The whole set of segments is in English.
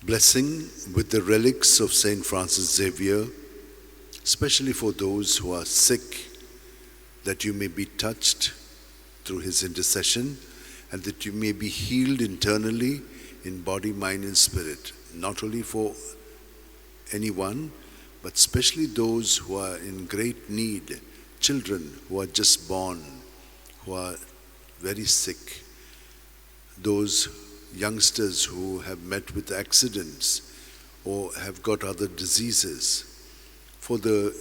Blessing with the relics of Saint Francis Xavier, especially for those who are sick, that you may be touched through his intercession and that you may be healed internally in body, mind, and spirit, not only for anyone, but especially those who are in great need, children who are just born, who are very sick, those youngsters who have met with accidents or have got other diseases, for the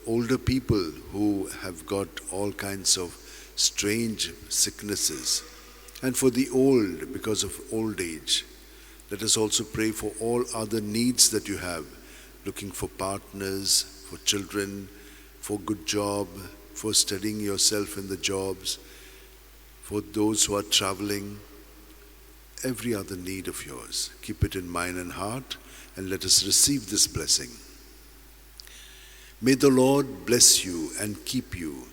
older people who have got all kinds of strange sicknesses, and for the old because of old age. Let us also pray for all other needs that you have, looking for partners, for children, for good job, for studying yourself in the jobs, for those who are traveling, every other need of yours. Keep it in mind and heart, and let us receive this blessing. May the Lord bless you and keep you.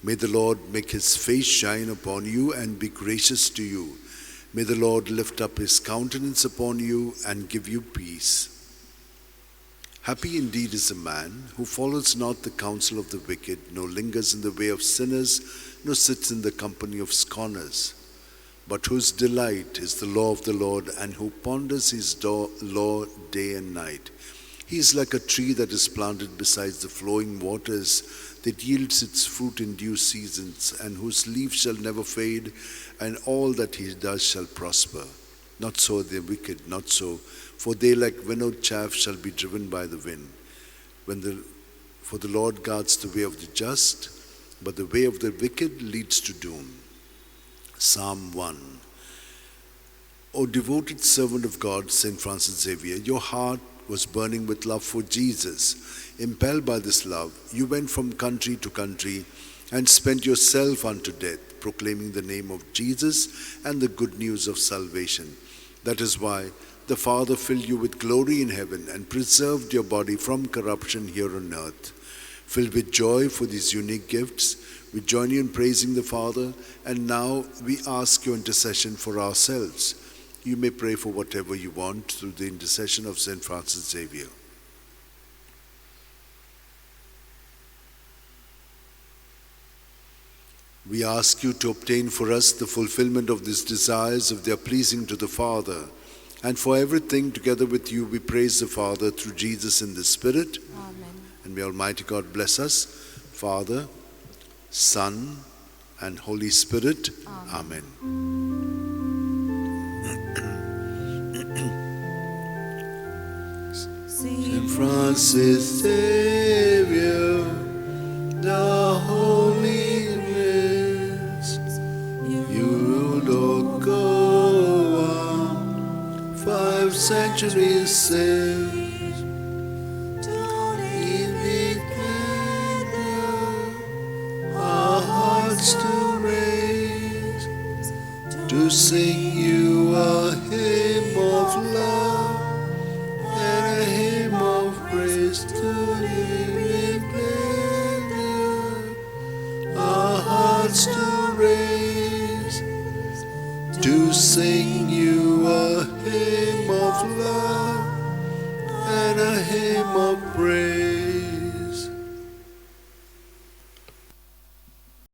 May the Lord make his face shine upon you and be gracious to you. May the Lord lift up his countenance upon you and give you peace. Happy indeed is the man who follows not the counsel of the wicked, nor lingers in the way of sinners, nor sits in the company of scorners, but whose delight is the law of the Lord, and who ponders his law day and night. He is like a tree that is planted beside the flowing waters, that yields its fruit in due seasons, and whose leaf shall never fade, and all that he does shall prosper. Not so the wicked, not so, for they like winnowed chaff shall be driven by the wind. For the Lord guards the way of the just, but the way of the wicked leads to doom. Psalm 1. O devoted servant of God, Saint Francis Xavier, your heart was burning with love for Jesus. Impelled by this love, you went from country to country and spent yourself unto death, proclaiming the name of Jesus and the good news of salvation. That is why the Father filled you with glory in heaven and preserved your body from corruption here on earth. Filled with joy for these unique gifts, we join you in praising the Father, and now we ask your intercession for ourselves. You may pray for whatever you want through the intercession of Saint Francis Xavier. We ask you to obtain for us the fulfillment of these desires if they are pleasing to the Father. And for everything, together with you, we praise the Father through Jesus in the Spirit. Amen. And may Almighty God bless us, Father, Son, and Holy Spirit. Amen. Saint Francis Xavier, the Holy Rest, you ruled o'er Goa 5 centuries since. To raise, to sing you a hymn of love and a hymn of praise, to live in pleasure, our hearts to raise, to sing you a hymn of love and a hymn of praise.